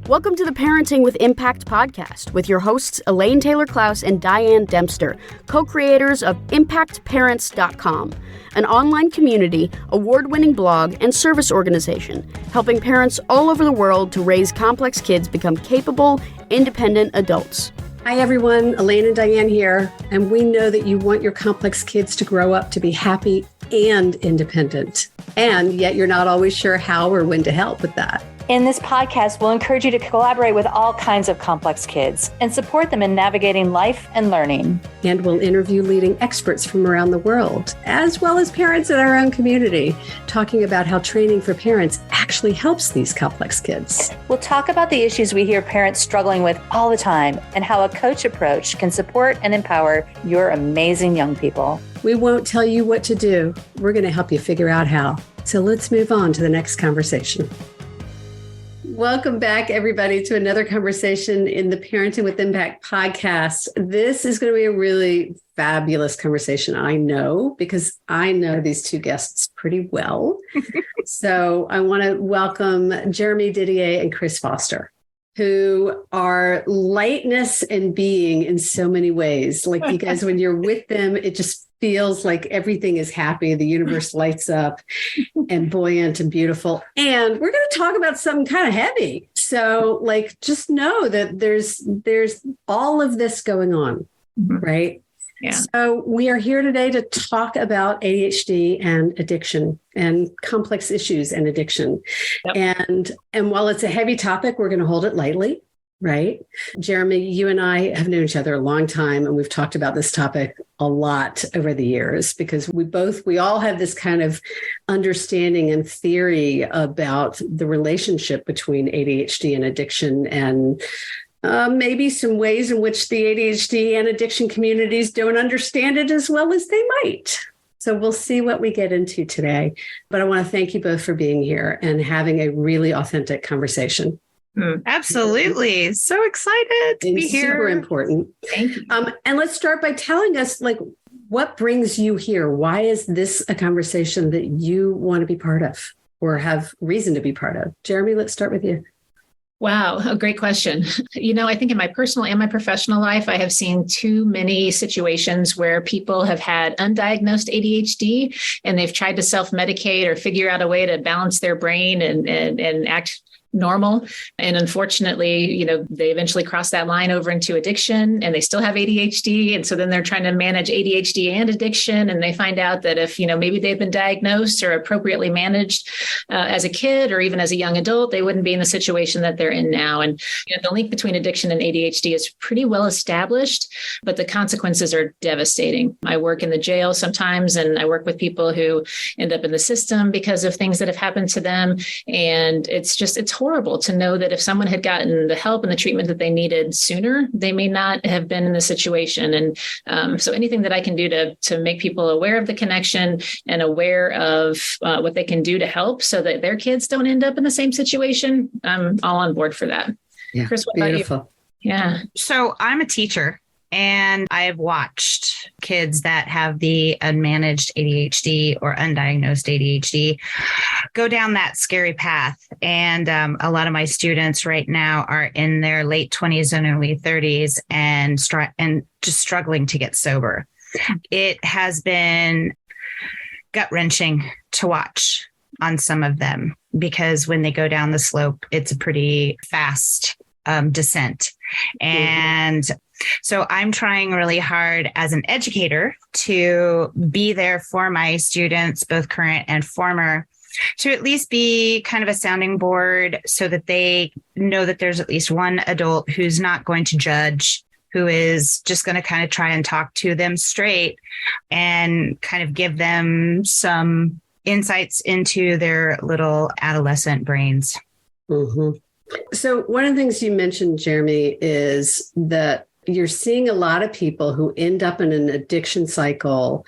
Welcome to the Parenting with Impact podcast with your hosts Elaine Taylor-Klaus and Diane Dempster, co-creators of ImpactParents.com, an online community, award-winning blog, and service organization helping parents all over the world to raise complex kids become capable, independent adults. Hi everyone, Elaine and Diane here, and we know that you want your complex kids to grow up to be happy and independent, and yet you're not always sure how or when to help with that. In this podcast, we'll encourage you to collaborate with all kinds of complex kids and support them in navigating life and learning. And we'll interview leading experts from around the world, as well as parents in our own community, talking about how training for parents actually helps these complex kids. We'll talk about the issues we hear parents struggling with all the time and how a coach approach can support and empower your amazing young people. We won't tell you what to do. We're going to help you figure out how. So let's move on to the next conversation. Welcome back, everybody, to another conversation in the Parenting with Impact podcast. This is going to be a really fabulous conversation, I know, because I know these two guests pretty well. So I want to welcome Jeremy Didier and Chris Foster, who are lightness and being in so many ways. Like you guys, when you're with them, it just feels like everything is happy. The universe lights up and buoyant and beautiful. And we're going to talk about something kind of heavy. So like, just know that there's all of this going on, right? Yeah. So we are here today to talk about ADHD and addiction and complex issues and addiction. Yep. And while it's a heavy topic, we're going to hold it lightly. Right. Jeremy, you and I have known each other a long time, and we've talked about this topic a lot over the years because we all have this kind of understanding and theory about the relationship between ADHD and addiction, and maybe some ways in which the ADHD and addiction communities don't understand it as well as they might. So we'll see what we get into today. But I want to thank you both for being here and having a really authentic conversation. Absolutely. So excited to be here. Super important. Thank you. And let's start by telling us, like, what brings you here? Why is this a conversation that you want to be part of or have reason to be part of? Jeremy, let's start with you. Wow. A great question. I think in my personal and my professional life, I have seen too many situations where people have had undiagnosed ADHD and they've tried to self-medicate or figure out a way to balance their brain and act normal. And unfortunately, they eventually cross that line over into addiction and they still have ADHD. And so then they're trying to manage ADHD and addiction. And they find out that if, maybe they've been diagnosed or appropriately managed as a kid or even as a young adult, they wouldn't be in the situation that they're in now. And the link between addiction and ADHD is pretty well established, but the consequences are devastating. I work in the jail sometimes, and I work with people who end up in the system because of things that have happened to them. And it's horrible to know that if someone had gotten the help and the treatment that they needed sooner, they may not have been in the situation. And so anything that I can do to make people aware of the connection and aware of what they can do to help so that their kids don't end up in the same situation, I'm all on board for that. Yeah, Chris, what beautiful. about you? Yeah. So I'm a teacher. And I've watched kids that have the unmanaged ADHD or undiagnosed ADHD go down that scary path. And a lot of my students right now are in their late 20s and early 30s and just struggling to get sober. It has been gut-wrenching to watch on some of them because when they go down the slope, it's a pretty fast descent. And so I'm trying really hard as an educator to be there for my students, both current and former, to at least be kind of a sounding board so that they know that there's at least one adult who's not going to judge, who is just going to kind of try and talk to them straight and kind of give them some insights into their little adolescent brains. Mm-hmm. So one of the things you mentioned, Jeremy, is that you're seeing a lot of people who end up in an addiction cycle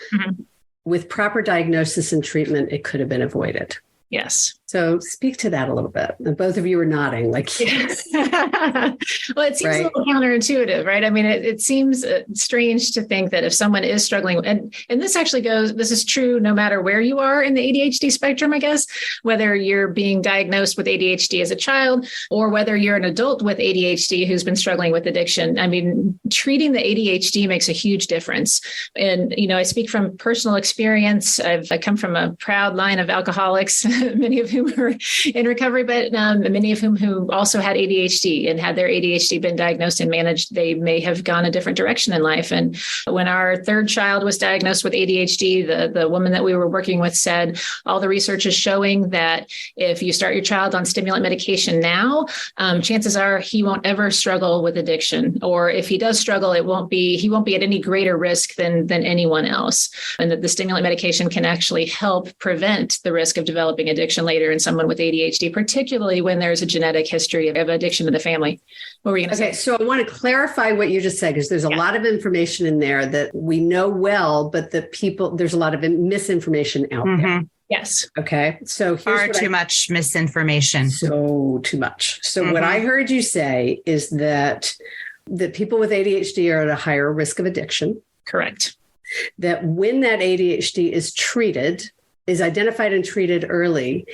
with proper diagnosis and treatment. It could have been avoided. Yes. So speak to that a little bit. And both of you are nodding like, yes. Well, it seems a little counterintuitive, right? I mean, it seems strange to think that if someone is struggling, and this actually this is true no matter where you are in the ADHD spectrum, I guess, whether you're being diagnosed with ADHD as a child or whether you're an adult with ADHD who's been struggling with addiction. I mean, treating the ADHD makes a huge difference. And, I speak from personal experience. I come from a proud line of alcoholics, many of whom are in recovery, but many of whom who also had ADHD, and had their ADHD been diagnosed and managed, they may have gone a different direction in life. And when our third child was diagnosed with ADHD, the woman that we were working with said, all the research is showing that if you start your child on stimulant medication now, chances are he won't ever struggle with addiction. Or if he does struggle, he won't be at any greater risk than anyone else. And that the stimulant medication can actually help prevent the risk of developing addiction later in someone with ADHD, particularly when there's a genetic history of addiction in the family. What were you going to say? So I want to clarify what you just said, because there's a lot of information in there that we know well, but there's a lot of misinformation out there. Yes. Okay. So far too much misinformation. So too much. So what I heard you say is that people with ADHD are at a higher risk of addiction. Correct. That when that ADHD is identified and treated early,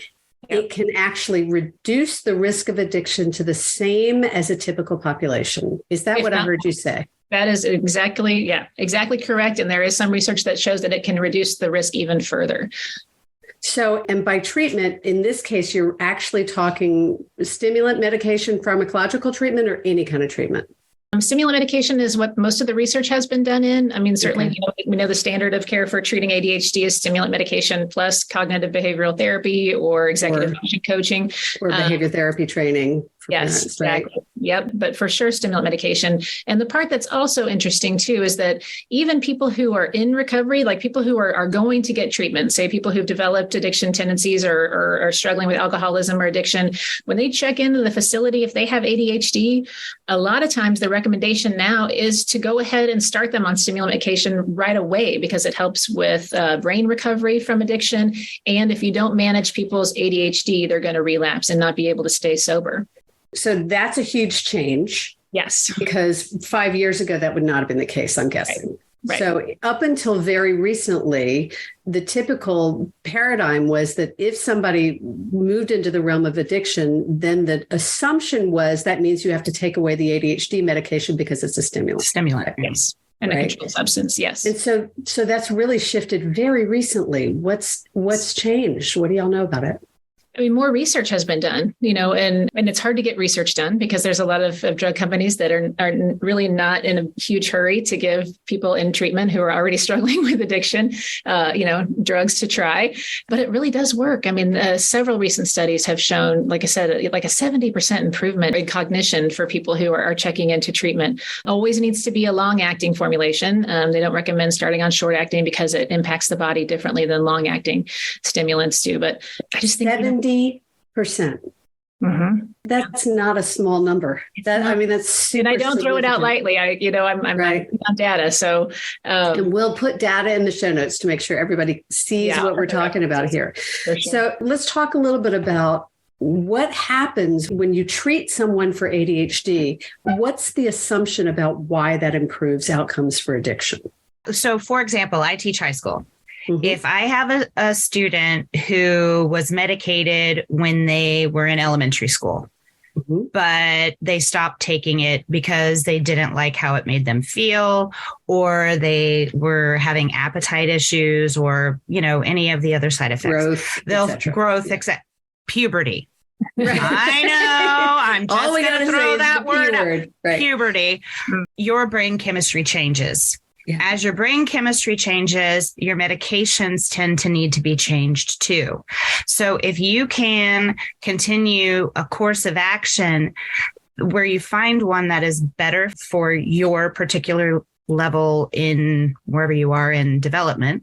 it can actually reduce the risk of addiction to the same as a typical population. Is that what I heard you say? That is exactly correct. And there is some research that shows that it can reduce the risk even further. So, and by treatment, in this case, you're actually talking stimulant medication, pharmacological treatment, or any kind of treatment? Stimulant medication is what most of the research has been done in. I mean, certainly, we know the standard of care for treating ADHD is stimulant medication plus cognitive behavioral therapy or executive function coaching. Or behavior therapy training. Yes, exactly. Right? Yep. But for sure, stimulant medication. And the part that's also interesting, too, is that even people who are in recovery, like people who are going to get treatment, say people who've developed addiction tendencies or are struggling with alcoholism or addiction, when they check into the facility, if they have ADHD, a lot of times the recommendation now is to go ahead and start them on stimulant medication right away, because it helps with brain recovery from addiction. And if you don't manage people's ADHD, they're going to relapse and not be able to stay sober. So that's a huge change. Yes. Because 5 years ago, that would not have been the case, I'm guessing. Right. So up until very recently, the typical paradigm was that if somebody moved into the realm of addiction, then the assumption was that means you have to take away the ADHD medication because it's a stimulant. Yes. And a controlled substance. Yes. And so that's really shifted very recently. What's changed? What do y'all know about it? I mean, more research has been done, and it's hard to get research done because there's a lot of drug companies that are really not in a huge hurry to give people in treatment who are already struggling with addiction, drugs to try. But it really does work. I mean, several recent studies have shown, like I said, like a 70% improvement in cognition for people who are checking into treatment. Always needs to be a long-acting formulation. They don't recommend starting on short-acting because it impacts the body differently than long-acting stimulants do. But I just think 70%. That's not a small number. That's super. And I don't throw it out lightly. I'm on data. So, and we'll put data in the show notes to make sure everybody sees what we're talking about here. Sure. So let's talk a little bit about what happens when you treat someone for ADHD. What's the assumption about why that improves outcomes for addiction? So, for example, I teach high school. If I have a student who was medicated when they were in elementary school, but they stopped taking it because they didn't like how it made them feel, or they were having appetite issues, or, any of the other side effects. Growth, except puberty. Right. I know. I'm just going to throw that word out. Right. Puberty. Your brain chemistry changes. Yeah. As your brain chemistry changes, your medications tend to need to be changed too. So if you can continue a course of action where you find one that is better for your particular level in wherever you are in development,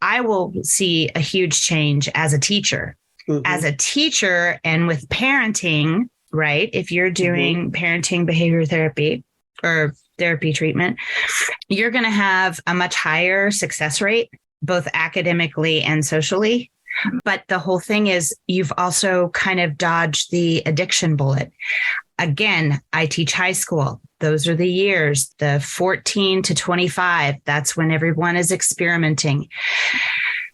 I will see a huge change as a teacher. As a teacher and with parenting, right? If you're doing parenting behavior therapy or therapy treatment, you're going to have a much higher success rate, both academically and socially, But the whole thing is you've also kind of dodged the addiction bullet. Again, I teach high school. Those are the years, the 14 to 25. That's when everyone is experimenting.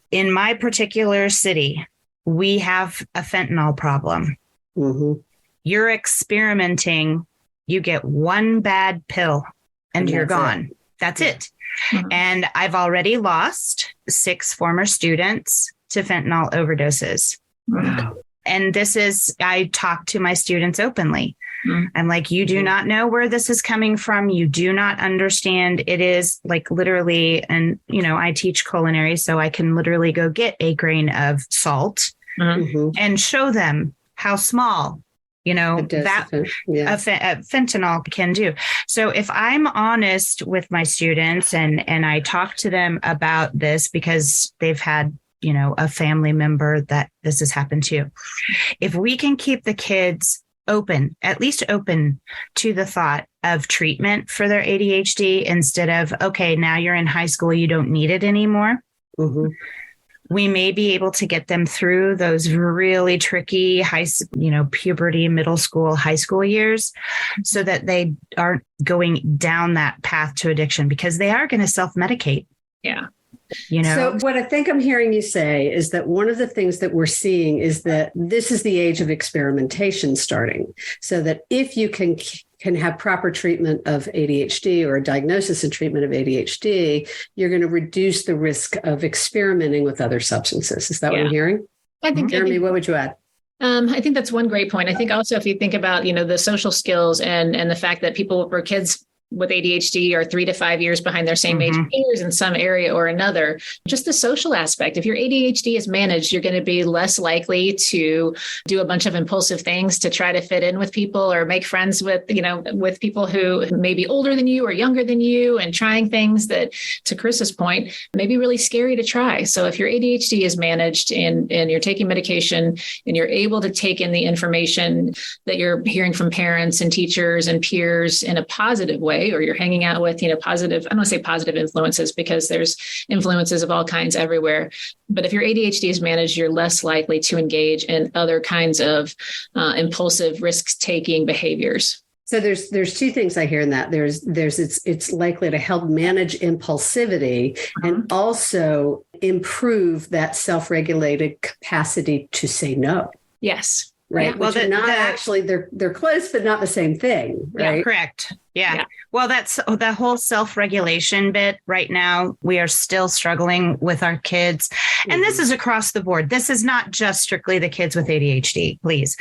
In my particular city, we have a fentanyl problem. Mm-hmm. You're experimenting, you get one bad pill and you're gone. That's it. Mm-hmm. And I've already lost 6 former students to fentanyl overdoses. Wow. And I talk to my students openly. Mm-hmm. I'm like, you do not know where this is coming from. You do not understand. It is like literally, and I teach culinary, so I can literally go get a grain of salt and show them how small, that fentanyl can do. So if I'm honest with my students and I talk to them about this because they've had a family member that this has happened to. If we can keep the kids at least open to the thought of treatment for their ADHD instead of, okay, now you're in high school, you don't need it anymore. Mm-hmm. We may be able to get them through those really tricky puberty, middle school, high school years so that they aren't going down that path to addiction because they are going to self-medicate. Yeah. So what I think I'm hearing you say is that one of the things that we're seeing is that this is the age of experimentation starting, so that if you can have proper treatment of ADHD or a diagnosis and treatment of ADHD, you're going to reduce the risk of experimenting with other substances. Is that what I'm hearing? Jeremy, what would you add? I think that's one great point. I think also if you think about, the social skills and the fact that kids with ADHD are 3 to 5 years behind their same age peers in some area or another. Just the social aspect. If your ADHD is managed, you're going to be less likely to do a bunch of impulsive things to try to fit in with people or make friends with people who may be older than you or younger than you and trying things that, to Chris's point, may be really scary to try. So if your ADHD is managed and you're taking medication and you're able to take in the information that you're hearing from parents and teachers and peers in a positive way, or you're hanging out with, positive, I don't want to say positive influences because there's influences of all kinds everywhere. But if your ADHD is managed, you're less likely to engage in other kinds of impulsive risk-taking behaviors. So there's 2 things I hear in that. It's likely to help manage impulsivity and also improve that self-regulated capacity to say no. Yes. Right. Yeah. Well, actually, they're close, but not the same thing. Right. Yeah, correct. Yeah. Well, that's the whole self-regulation bit right now. We are still struggling with our kids. And this is across the board. This is not just strictly the kids with ADHD, please.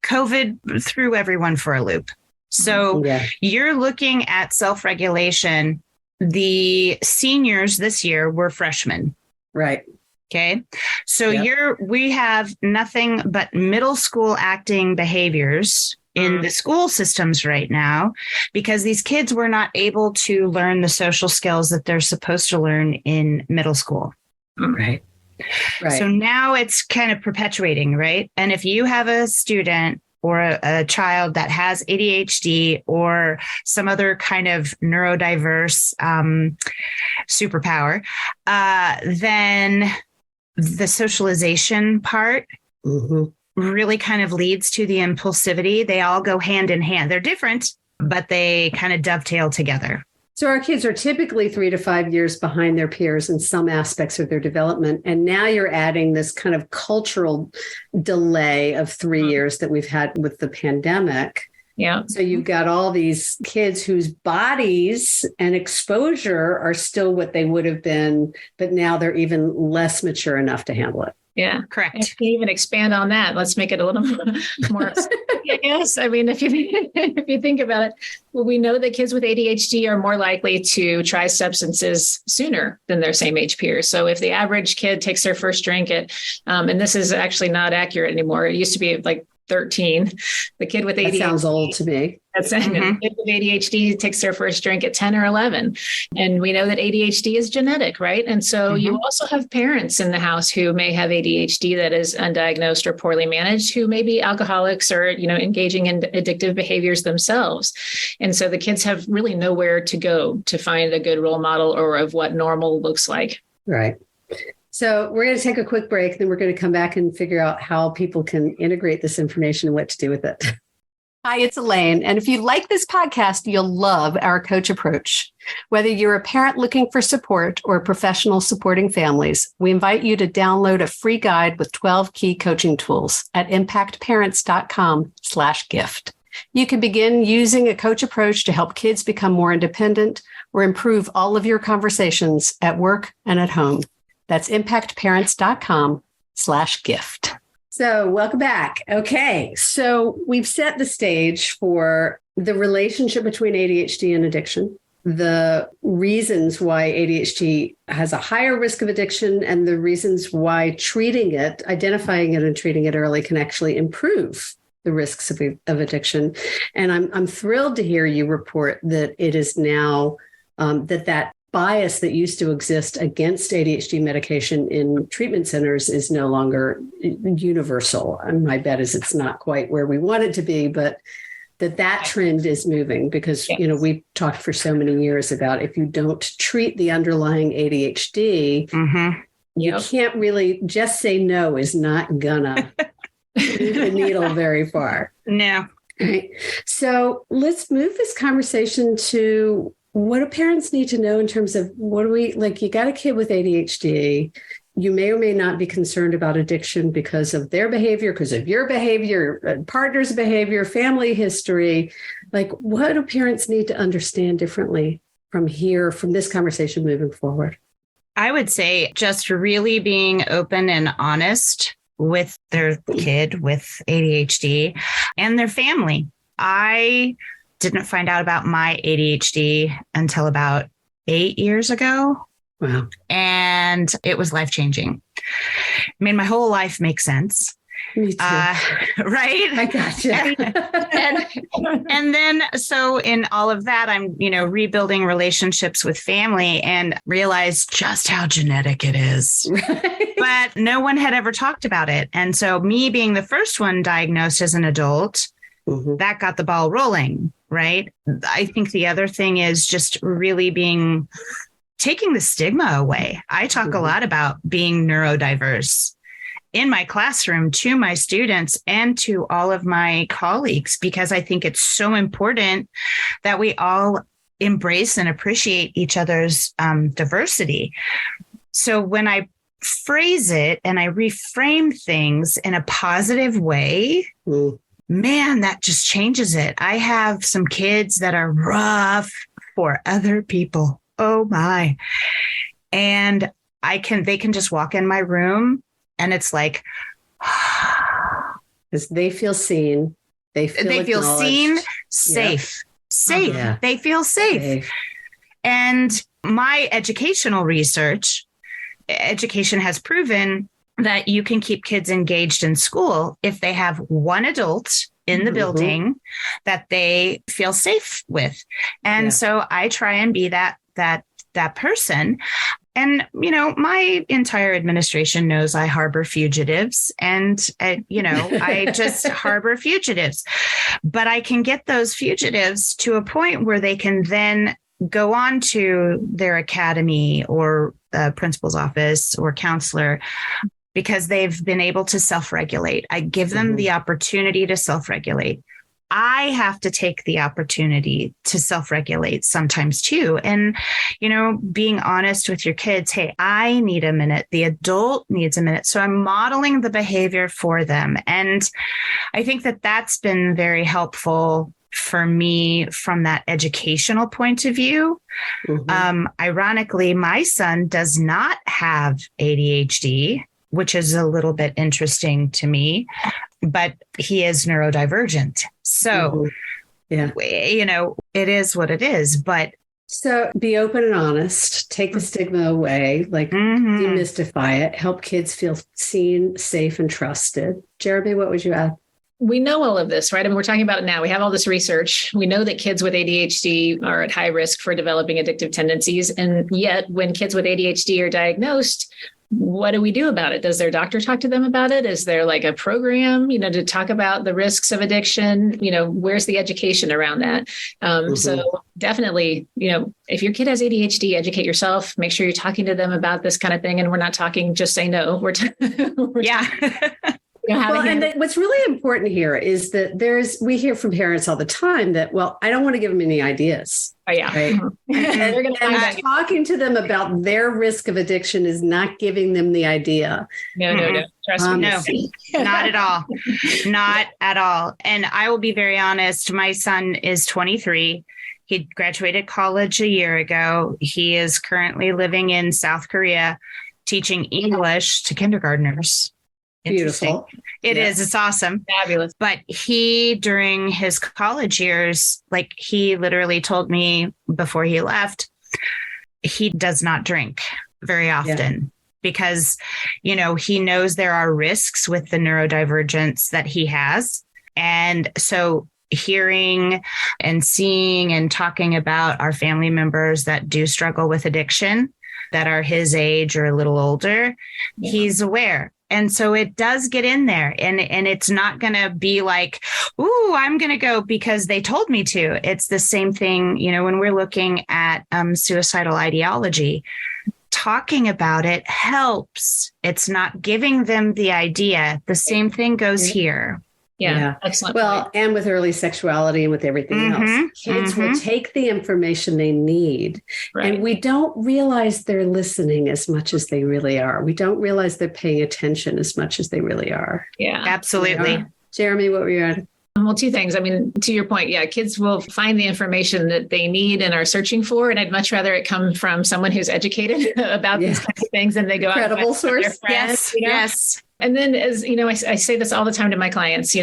COVID threw everyone for a loop. So you're looking at self-regulation. The seniors this year were freshmen. Right. Okay. So we have nothing but middle school acting behaviors in the school systems right now because these kids were not able to learn the social skills that they're supposed to learn in middle school. Right. So now it's kind of perpetuating, right? And if you have a student or a child that has ADHD or some other kind of neurodiverse superpower, then the socialization part really kind of leads to the impulsivity. They all go hand in hand. They're different, but they kind of dovetail together. So our kids are typically 3 to 5 years behind their peers in some aspects of their development. And now you're adding this kind of cultural delay of 3 years that we've had with the pandemic. Yeah. So you've got all these kids whose bodies and exposure are still what they would have been, but now they're even less mature enough to handle it. Yeah, correct. If you even expand on that, let's make it a little more. Yes, I mean, if you think about it, well, we know that kids with ADHD are more likely to try substances sooner than their same age peers. So if the average kid takes their first drink at, and this is actually not accurate anymore, it used to be like 13. The kid with ADHD. That sounds old to me. That's the kid with ADHD takes their first drink at 10 or 11. And we know that ADHD is genetic, right? And so you also have parents in the house who may have ADHD that is undiagnosed or poorly managed, who may be alcoholics or, engaging in addictive behaviors themselves. And so the kids have really nowhere to go to find a good role model or of what normal looks like. Right. So we're going to take a quick break, then we're going to come back and figure out how people can integrate this information and what to do with it. Hi, it's Elaine. And if you like this podcast, you'll love our coach approach. Whether you're a parent looking for support or a professional supporting families, we invite you to download a free guide with 12 key coaching tools at ImpactParents.com/gift. You can begin using a coach approach to help kids become more independent or improve all of your conversations at work and at home. That's ImpactParents.com/gift. So welcome back. Okay. So we've set the stage for the relationship between ADHD and addiction, the reasons why ADHD has a higher risk of addiction, and the reasons why treating it, identifying it and treating it early can actually improve the risks of addiction. And I'm thrilled to hear you report that it is now that bias that used to exist against ADHD medication in treatment centers is no longer universal. And my bet is it's not quite where we want it to be, but that trend is moving because, yes. We've talked for so many years about if you don't treat the underlying ADHD, you can't really just say no is not gonna move the needle very far. No. Right. So let's move this conversation to what do parents need to know in terms of you got a kid with ADHD. You may or may not be concerned about addiction because of their behavior, because of your behavior, partner's behavior, family history. Like, what do parents need to understand differently from this conversation moving forward? I would say just really being open and honest with their kid with ADHD and their family. I didn't find out about my ADHD until about 8 years ago. Wow. And it was life-changing. I mean, my whole life makes sense. Me too. Right? I gotcha. and then, so in all of that, I'm, rebuilding relationships with family and realized just how genetic it is. Right. But no one had ever talked about it. And so me being the first one diagnosed as an adult, that got the ball rolling, right? I think the other thing is just really taking the stigma away. I talk a lot about being neurodiverse in my classroom to my students and to all of my colleagues, because I think it's so important that we all embrace and appreciate each other's diversity. So when I phrase it and I reframe things in a positive way, man, that just changes it. I have some kids that are rough for other people. Oh my. And they can just walk in my room and it's like, because they feel seen. They feel seen, safe. Yeah. They feel safe. And my educational research, education has proven that you can keep kids engaged in school if they have one adult in the building that they feel safe with. And so I try and be that person. And, my entire administration knows I harbor fugitives and, I just harbor fugitives, but I can get those fugitives to a point where they can then go on to their academy or principal's office or counselor because they've been able to self-regulate. I give them the opportunity to self-regulate. I have to take the opportunity to self-regulate sometimes too. And, being honest with your kids, hey, I need a minute. The adult needs a minute. So I'm modeling the behavior for them. And I think that that's been very helpful for me from that educational point of view. Ironically, my son does not have ADHD, which is a little bit interesting to me, but he is neurodivergent. So, it is what it is. But so be open and honest, take the stigma away, demystify it, help kids feel seen, safe, and trusted. Jeremy, what would you add? We know all of this, right? I mean, we're talking about it now. We have all this research. We know that kids with ADHD are at high risk for developing addictive tendencies. And yet when kids with ADHD are diagnosed, what do we do about it? Does their doctor talk to them about it? Is there like a program, to talk about the risks of addiction? Where's the education around that? So definitely, if your kid has ADHD, educate yourself, make sure you're talking to them about this kind of thing. And we're not talking, just say no. What's really important here is that we hear from parents all the time that, well, I don't want to give them any ideas. Oh, yeah. Right? And talking to them about their risk of addiction is not giving them the idea. No. Trust me. No, not at all. Not at all. And I will be very honest. My son is 23. He graduated college a year ago. He is currently living in South Korea, teaching English to kindergartners. Beautiful. It is. It's awesome. Fabulous. But he, during his college years, he literally told me before he left, he does not drink very often because, he knows there are risks with the neurodivergence that he has. And so hearing and seeing and talking about our family members that do struggle with addiction, that are his age or a little older, he's aware. And so it does get in there, and it's not going to be like, ooh, I'm going to go because they told me to. It's the same thing, when we're looking at suicidal ideology, talking about it helps. It's not giving them the idea. The same thing goes here. Yeah. Excellent. Well, point. And with early sexuality and with everything else, kids will take the information they need. Right. And we don't realize they're listening as much as they really are. We don't realize they're paying attention as much as they really are. Yeah, absolutely. Jeremy, what were you at? Well, two things. I mean, to your point, kids will find the information that they need and are searching for. And I'd much rather it come from someone who's educated about these kinds of things than they go out and find source. Their friends, Yes. And then, as I say this all the time to my clients,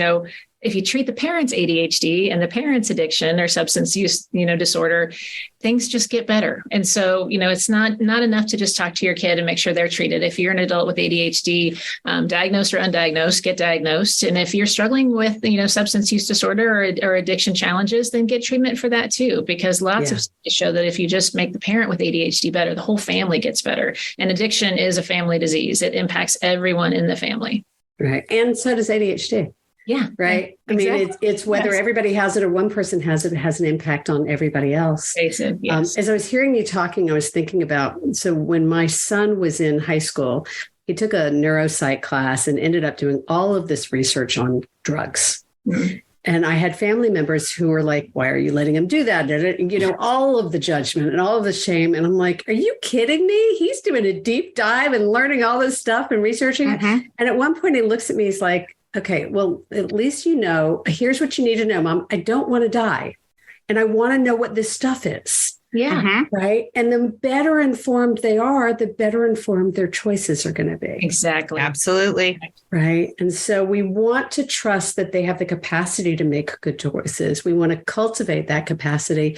if you treat the parent's ADHD and the parent's addiction or substance use, disorder, things just get better. And so, it's not enough to just talk to your kid and make sure they're treated. If you're an adult with ADHD, diagnosed or undiagnosed, get diagnosed. And if you're struggling with, substance use disorder or addiction challenges, then get treatment for that too, because lots of studies show that if you just make the parent with ADHD better, the whole family gets better. And addiction is a family disease. It impacts everyone in the family. Right. And so does ADHD. Yeah. Right. Exactly. I mean, it's whether everybody has it or one person has it, it has an impact on everybody else. Yes. As I was hearing you talking, I was thinking about, so when my son was in high school, he took a neuropsych class and ended up doing all of this research on drugs. Mm-hmm. And I had family members who were like, why are you letting him do that? All of the judgment and all of the shame. And I'm like, are you kidding me? He's doing a deep dive and learning all this stuff and researching it. And at one point he looks at me, he's like, okay, well, at least here's what you need to know, Mom. I don't want to die. And I want to know what this stuff is. Yeah. Right. And the better informed they are, the better informed their choices are going to be. Exactly. Absolutely. Right. And so we want to trust that they have the capacity to make good choices. We want to cultivate that capacity.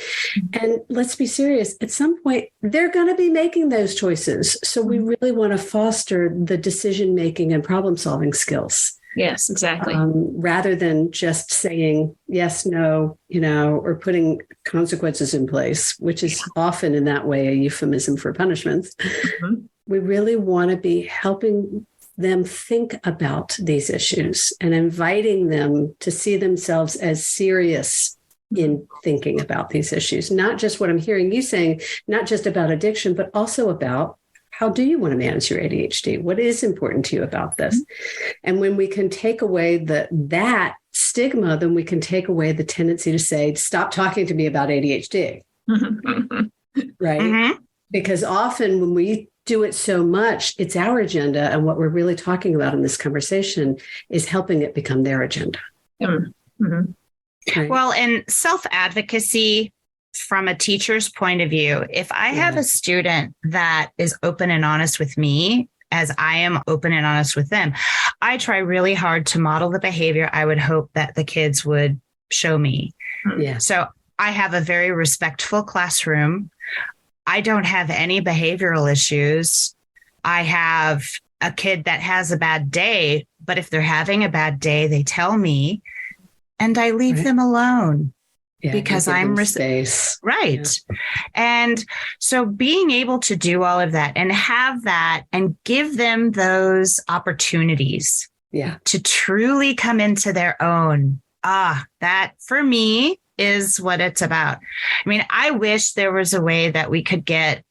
And let's be serious. At some point, they're going to be making those choices. So we really want to foster the decision-making and problem-solving skills. Yes, exactly. Rather than just saying yes, no, or putting consequences in place, which is often in that way a euphemism for punishments. We really want to be helping them think about these issues and inviting them to see themselves as serious in thinking about these issues. Not just what I'm hearing you saying, not just about addiction, but also about how do you want to manage your ADHD? What is important to you about this? And when we can take away that stigma, then we can take away the tendency to say, stop talking to me about ADHD. Right? Because often when we do it so much, it's our agenda. And what we're really talking about in this conversation is helping it become their agenda. Right? Well, and self-advocacy from a teacher's point of view, if I have a student that is open and honest with me, as I am open and honest with them, I try really hard to model the behavior I would hope that the kids would show me. So I have a very respectful classroom. I don't have any behavioral issues. I have a kid that has a bad day, but if they're having a bad day, they tell me and I leave them alone. because I'm space. Right. Yeah. And so being able to do all of that and have that and give them those opportunities to truly come into their own. That for me is what it's about. I mean, I wish there was a way that we could get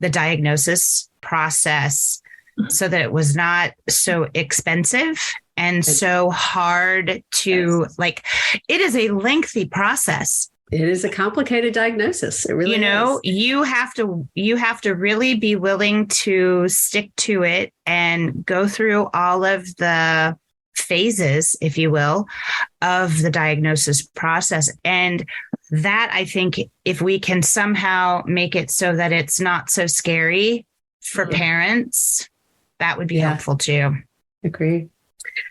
the diagnosis process so that it was not so expensive and so hard to it is a lengthy process. It is a complicated diagnosis. It really is. You have to really be willing to stick to it and go through all of the phases, if you will, of the diagnosis process. And that, I think, if we can somehow make it so that it's not so scary for parents, that would be helpful too. Agree.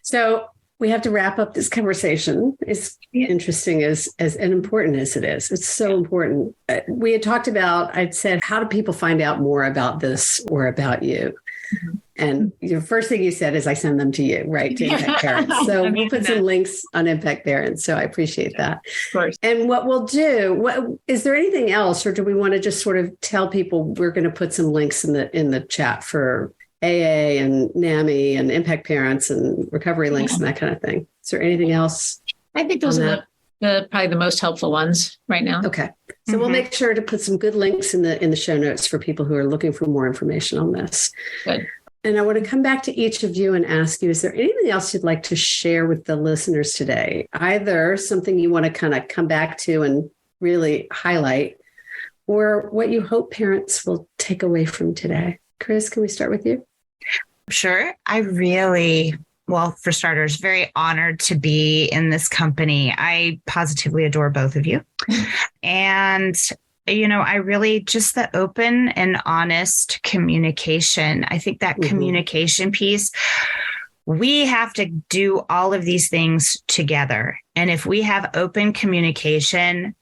So we have to wrap up this conversation. As interesting as and important as it is. It's so important. We had talked about, I'd said, how do people find out more about this or about you? Mm-hmm. And the first thing you said is I send them to you, right? To Impact Parents. So we'll put some links on Impact Parents. So I appreciate that. Of course. And what we'll do, is there anything else, or do we want to just sort of tell people we're going to put some links in the chat for AA and NAMI and Impact Parents and recovery links and that kind of thing? Is there anything else? I think those are probably the most helpful ones right now. Okay. So we'll make sure to put some good links in the show notes for people who are looking for more information on this. Good. And I want to come back to each of you and ask you, is there anything else you'd like to share with the listeners today? Either something you want to kind of come back to and really highlight, or what you hope parents will take away from today. Chris, can we start with you? Sure. I really, for starters, very honored to be in this company. I positively adore both of you. And I really just the open and honest communication. I think that communication piece, we have to do all of these things together. And if we have open communication,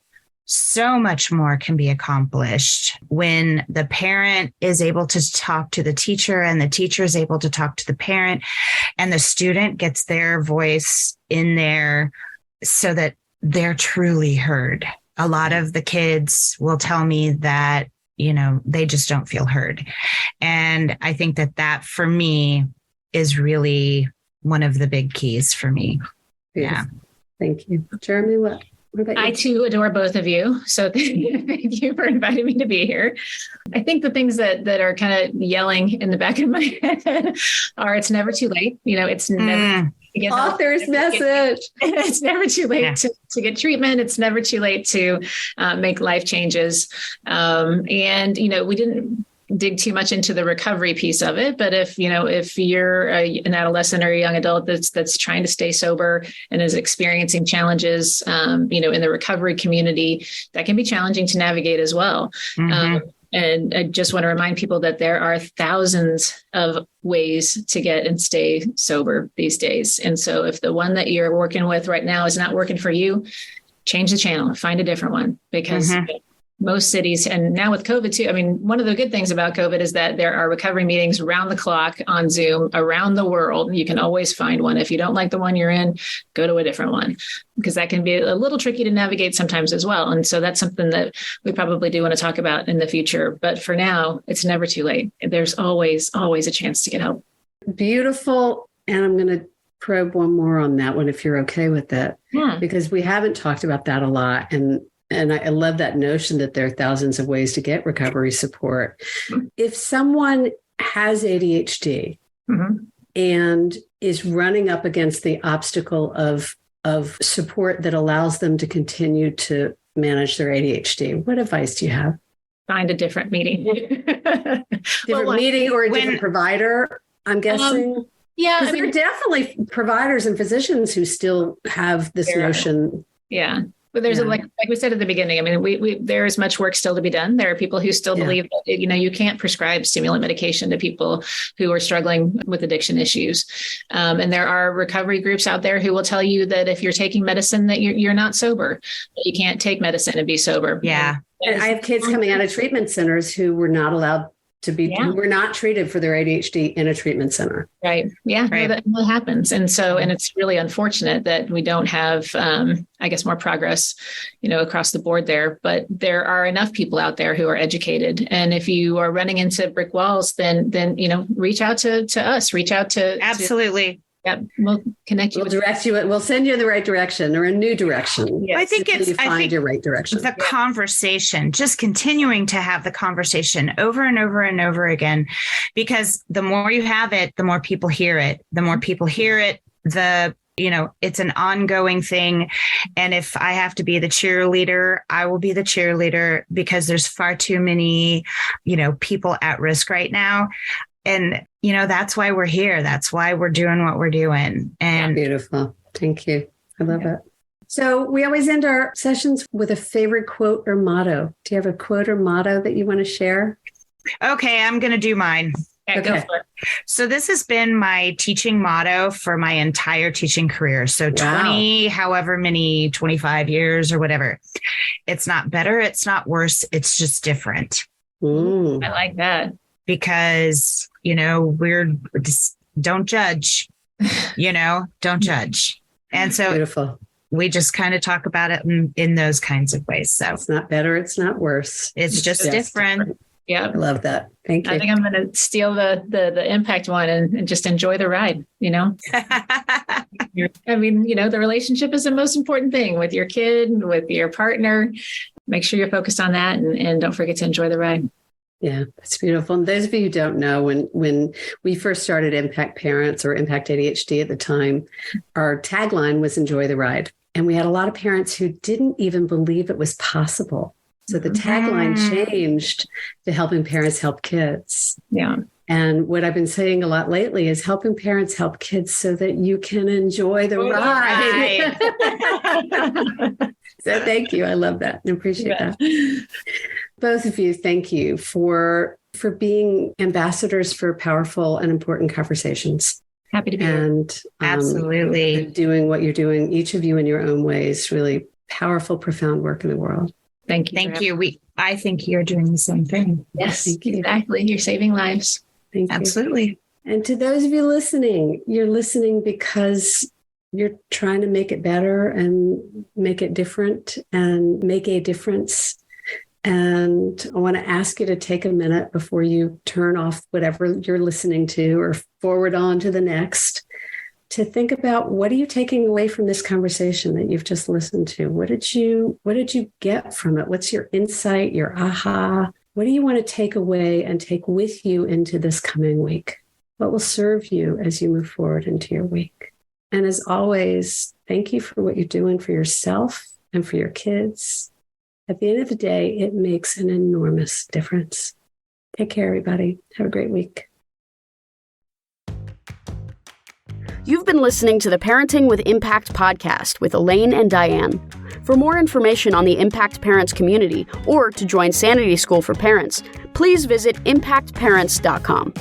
so much more can be accomplished when the parent is able to talk to the teacher and the teacher is able to talk to the parent and the student gets their voice in there so that they're truly heard. A lot of the kids will tell me that, they just don't feel heard. And I think that for me is really one of the big keys for me. Beautiful. Yeah. Thank you. Jeremy, what about you? I too adore both of you. So thank you for inviting me to be here. I think the things that are kind of yelling in the back of my head are it's never too late. It's never author's message. It's never too late to get treatment. It's never too late to make life changes. And we didn't dig too much into the recovery piece of it, but if you're an adolescent or a young adult that's trying to stay sober and is experiencing challenges, in the recovery community, that can be challenging to navigate as well. And I just want to remind people that there are thousands of ways to get and stay sober these days. And so if the one that you're working with right now is not working for you, change the channel, find a different one, because most cities, and now with COVID too, one of the good things about COVID is that there are recovery meetings around the clock on Zoom around the world. You can always find one. If you don't like the one you're in, go to a different one, because that can be a little tricky to navigate sometimes as well. And so that's something that we probably do want to talk about in the future. But for now, it's never too late. There's always a chance to get help. Beautiful. And I'm going to probe one more on that one, if you're okay with that, because we haven't talked about that a lot. And I love that notion that there are thousands of ways to get recovery support. If someone has ADHD and is running up against the obstacle of support that allows them to continue to manage their ADHD, what advice do you have? Find a different meeting. Meeting or a different provider, I'm guessing. Because there are definitely providers and physicians who still have this notion. Yeah. But there's like we said at the beginning, we there is much work still to be done. There are people who still believe that, you can't prescribe stimulant medication to people who are struggling with addiction issues. And there are recovery groups out there who will tell you that if you're taking medicine, that you're not sober, that you can't take medicine and be sober. Yeah. And I have kids coming out of treatment centers who were not allowed who were not treated for their ADHD in a treatment center. Right. Yeah. Right. No, that happens. And it's really unfortunate that we don't have, I guess, more progress, across the board there, but there are enough people out there who are educated. And if you are running into brick walls, then, reach out to us, reach out to. Absolutely. Yep. We'll connect you. We'll direct you. We'll send you in the right direction or a new direction. Yes. I think your right direction. The conversation, just continuing to have the conversation over and over and over again, because the more you have it, the more people hear it. The more people hear it, it's an ongoing thing. And if I have to be the cheerleader, I will be the cheerleader, because there's far too many, people at risk right now. And, that's why we're here. That's why we're doing what we're doing. And beautiful. Thank you. I love it. So we always end our sessions with a favorite quote or motto. Do you have a quote or motto that you want to share? Okay, I'm going to do mine. Okay. Go for it. So this has been my teaching motto for my entire teaching career. So 25 years or whatever. It's not better. It's not worse. It's just different. Ooh. I like that. Because, we're just don't judge, don't judge. And so beautiful. We just kind of talk about it in those kinds of ways. So it's not better. It's not worse. It's just different. Yeah. I love that. Thank you. I think I'm going to steal the impact one and just enjoy the ride, I mean, the relationship is the most important thing with your kid, with your partner. Make sure you're focused on that and don't forget to enjoy the ride. Yeah, it's beautiful. And those of you who don't know, when we first started Impact Parents or Impact ADHD at the time, our tagline was enjoy the ride. And we had a lot of parents who didn't even believe it was possible. So the tagline changed to helping parents help kids. Yeah. And what I've been saying a lot lately is helping parents help kids so that you can enjoy the ride. So thank you. I love that. I appreciate that. Both of you, thank you for being ambassadors for powerful and important conversations. Happy to be here. Absolutely. And doing what you're doing, each of you in your own ways, really powerful, profound work in the world. Thank you. Thank you. I think you're doing the same thing. Yes, exactly. You're saving lives. Thank you. Absolutely. And to those of you listening, you're listening because you're trying to make it better and make it different and make a difference. And I want to ask you to take a minute before you turn off whatever you're listening to or forward on to the next, to think about, what are you taking away from this conversation that you've just listened to? What did you get from it? What's your insight, your aha? What do you want to take away and take with you into this coming week? What will serve you as you move forward into your week? And as always, thank you for what you're doing for yourself and for your kids. At the end of the day, it makes an enormous difference. Take care, everybody. Have a great week. You've been listening to the Parenting with Impact podcast with Elaine and Diane. For more information on the Impact Parents community or to join Sanity School for Parents, please visit ImpactParents.com.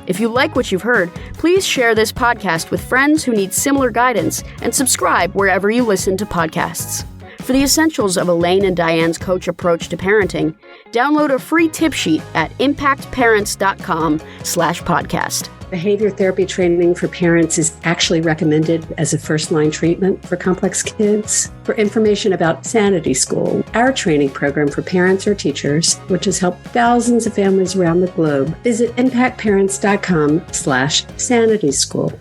If you like what you've heard, please share this podcast with friends who need similar guidance and subscribe wherever you listen to podcasts. For the essentials of Elaine and Diane's coach approach to parenting, download a free tip sheet at ImpactParents.com/podcast. Behavior therapy training for parents is actually recommended as a first-line treatment for complex kids. For information about Sanity School, our training program for parents or teachers, which has helped thousands of families around the globe, visit ImpactParents.com/Sanity School.